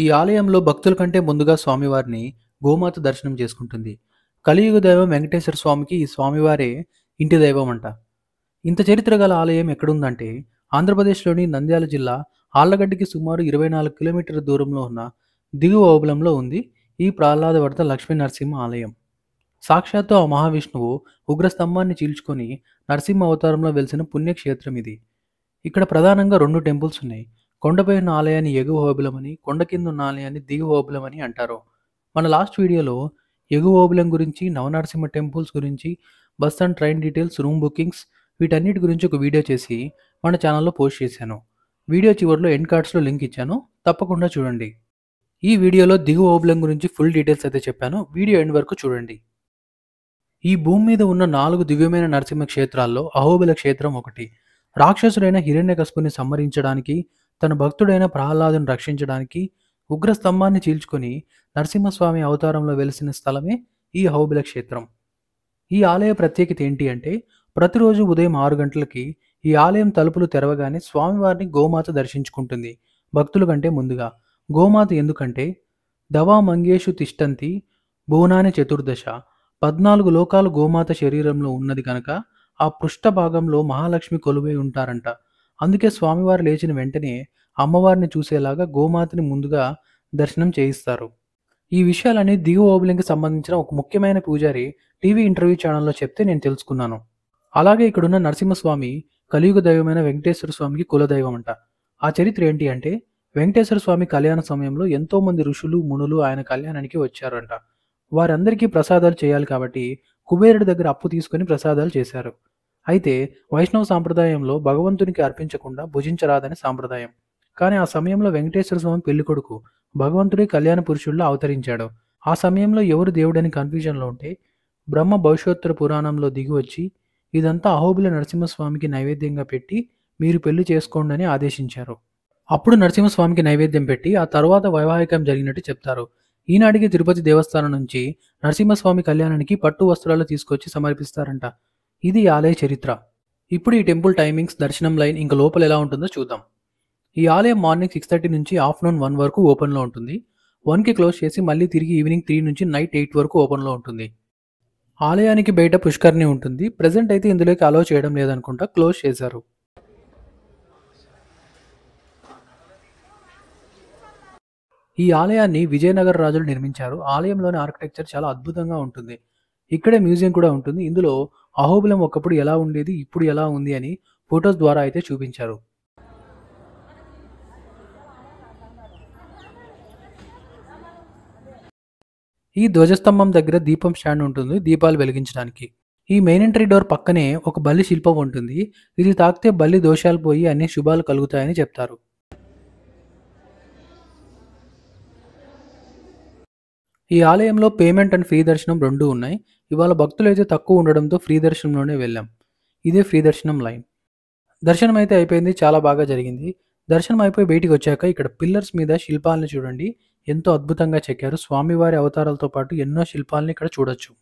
ఈ ఆలయంలో భక్తుల కంటే ముందుగా స్వామివారిని గోమాత దర్శనం చేసుకుంటుంది. కలియుగ దైవం వెంకటేశ్వర స్వామికి ఈ స్వామివారే ఇంటి దైవం అంట. ఇంత చరిత్ర గల ఆలయం ఎక్కడుందంటే ఆంధ్రప్రదేశ్‌లోని నంద్యాల జిల్లా ఆళ్లగడ్డకి సుమారు 24 కిలోమీటర్ల దూరంలో ఉన్న దిగువ ఓబుళంలో ఉంది ఈ ప్రహ్లాదవరద లక్ష్మీ నరసింహ ఆలయం. సాక్షాత్తు ఆ మహావిష్ణువు ఉగ్రస్తంభాన్ని చీల్చుకొని నరసింహ అవతారంలో వెలిసిన పుణ్యక్షేత్రం ఇది. ఇక్కడ ప్రధానంగా 2 టెంపుల్స్ ఉన్నాయి. కొండపై ఉన్న ఆలయాన్ని ఎగువ ఓబులం అని, కొండ కింద ఉన్న ఆలయాన్ని దిగువ ఓబులం అని అంటారు. మన లాస్ట్ వీడియోలో ఎగువ ఓబులం గురించి, నవనరసింహ టెంపుల్స్ గురించి, bus and train details, room bookings వీటన్నిటి గురించి ఒక వీడియో చేసి మన ఛానల్లో పోస్ట్ చేశాను. వీడియో చివరిలో ఎండ్ కార్డ్స్లో లింక్ ఇచ్చాను, తప్పకుండా చూడండి. ఈ వీడియోలో దిగువ ఓబులం గురించి ఫుల్ డీటెయిల్స్ అయితే చెప్పాను, వీడియో ఎండ్ వరకు చూడండి. ఈ భూమి మీద ఉన్న 4 దివ్యమైన నరసింహ క్షేత్రాల్లో అహోబిల క్షేత్రం ఒకటి. రాక్షసుడైన హిరణ్యకశిపుని సంహరించడానికి, తన భక్తుడైన ప్రహ్లాదుని రక్షించడానికి ఉగ్ర స్తంభాన్ని చీల్చుకొని నరసింహస్వామి అవతారంలో వెలిసిన స్థలమే ఈ అహోబిల క్షేత్రం. ఈ ఆలయ ప్రత్యేకత ఏంటి అంటే ప్రతిరోజు ఉదయం 6 గంటలకి ఈ ఆలయం తలుపులు తెరవగానే స్వామివారిని గోమాత దర్శించుకుంటుంది భక్తుల కంటే ముందుగా. గోమాత ఎందుకంటే దవా మంగేషు తిష్టంతి భువనాని చతుర్దశ, 14 లోకాలు గోమాత శరీరంలో ఉన్నది కనుక ఆ పృష్ఠ భాగంలో మహాలక్ష్మి కొలువై ఉంటారంట. అందుకే స్వామివారు లేచిన వెంటనే అమ్మవారిని చూసేలాగా గోమాతని ముందుగా దర్శనం చేయిస్తారు. ఈ విషయాలన్నీ దిగువ ఓబులంకి సంబంధించిన ఒక ముఖ్యమైన పూజారి టీవీ ఇంటర్వ్యూ ఛానల్లో చెప్తే నేను తెలుసుకున్నాను. అలాగే ఇక్కడున్న నరసింహస్వామి కలియుగ దైవమైన వెంకటేశ్వర స్వామికి కులదైవం అంట. ఆ చరిత్ర ఏంటి అంటే వెంకటేశ్వర స్వామి కళ్యాణ సమయంలో ఎంతోమంది ఋషులు మునులు ఆయన కళ్యాణానికి వచ్చారంట. వారందరికీ ప్రసాదాలు చేయాలి కాబట్టి కుబేరుడి దగ్గర అప్పు తీసుకొని ప్రసాదాలు చేశారు. అయితే వైష్ణవ సాంప్రదాయంలో భగవంతునికి అర్పించకుండా భుజించరాదని సాంప్రదాయం. కానీ ఆ సమయంలో వెంకటేశ్వర స్వామి పెళ్ళికొడుకు భగవంతుడి కళ్యాణ పురుషుల్లో అవతరించాడు. ఆ సమయంలో ఎవరు దేవుడని కన్ఫ్యూజన్లో ఉంటే బ్రహ్మ భవిష్యోత్తర పురాణంలో దిగి వచ్చి ఇదంతా అహోబిల నరసింహస్వామికి నైవేద్యంగా పెట్టి మీరు పెళ్లి చేసుకోండి అని ఆదేశించారు. అప్పుడు నరసింహస్వామికి నైవేద్యం పెట్టి ఆ తర్వాత వైవాహికం జరిగినట్టు చెప్తారు. ఈనాటికి తిరుపతి దేవస్థానం నుంచి నరసింహస్వామి కళ్యాణానికి పట్టు వస్త్రాలు తీసుకొచ్చి సమర్పిస్తారంట. ఇది ఈ ఆలయ చరిత్ర. ఇప్పుడు ఈ టెంపుల్ టైమింగ్స్, దర్శనం లైన్ ఇంకా లోపల ఎలా ఉంటుందో చూద్దాం. ఈ ఆలయం మార్నింగ్ 6:30 నుంచి ఆఫ్టర్నూన్ 1 వరకు ఓపెన్లో ఉంటుంది. 1కి క్లోజ్ చేసి మళ్ళీ తిరిగి ఈవినింగ్ 3 నుంచి నైట్ 8 వరకు ఓపెన్లో ఉంటుంది. ఆలయానికి బయట పుష్కరిణి ఉంటుంది. ప్రెజెంట్ అయితే ఇందులోకి అలో చేయడం లేదనుకుంటా, క్లోజ్ చేశారు. ఈ ఆలయాన్ని విజయనగర రాజులు నిర్మించారు. ఆలయంలోని ఆర్కిటెక్చర్ చాలా అద్భుతంగా ఉంటుంది. ఇక్కడే మ్యూజియం కూడా ఉంటుంది. ఇందులో అహోబిలం ఒకప్పుడు ఎలా ఉండేది, ఇప్పుడు ఎలా ఉంది అని ఫొటోస్ ద్వారా అయితే చూపించారు. ఈ ధ్వజస్తంభం దగ్గర దీపం స్టాండ్ ఉంటుంది దీపాలు వెలిగించడానికి. ఈ మెయిన్ ఎంట్రీ డోర్ పక్కనే ఒక బల్లి శిల్పం ఉంటుంది. ఇది తాకితే బల్లి దోషాలు పోయి అన్ని శుభాలు కలుగుతాయని చెప్తారు. ఈ ఆలయంలో పేమెంట్ అండ్ ఫ్రీ దర్శనం 2 ఉన్నాయి. ఇవాళ భక్తులు అయితే తక్కువ ఉండడంతో ఫ్రీ దర్శనంలోనే వెళ్ళాం. ఇదే ఫ్రీ దర్శనం లైన్. దర్శనం అయితే అయిపోయింది, చాలా బాగా జరిగింది. దర్శనం అయిపోయి బయటికి వచ్చాక ఇక్కడ పిల్లర్స్ మీద శిల్పాలను చూడండి, ఎంతో అద్భుతంగా చెక్కారు. స్వామివారి అవతారాలతో పాటు ఎన్నో శిల్పాలను ఇక్కడ చూడొచ్చు.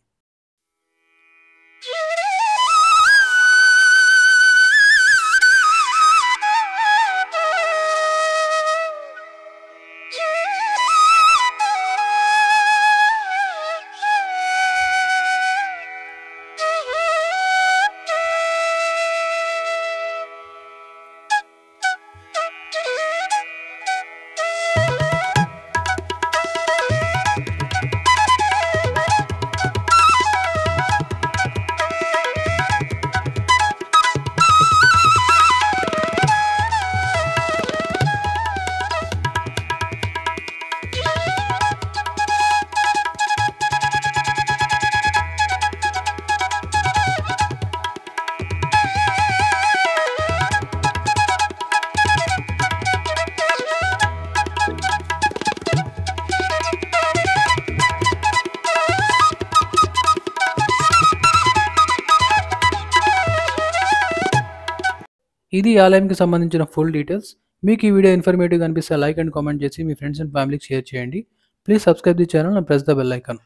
ఇది ఈ ఆలయంకి సంబంధించిన ఫుల్ డీటెయిల్స్. మీకు ఈ వీడియో ఇన్ఫర్మేటివ్గా అనిపిస్తే లైక్ అండ్ కామెంట్ చేసి మీ ఫ్రెండ్స్ అండ్ ఫ్యామిలీకి షేర్ చేయండి. Please subscribe the channel and press the bell icon.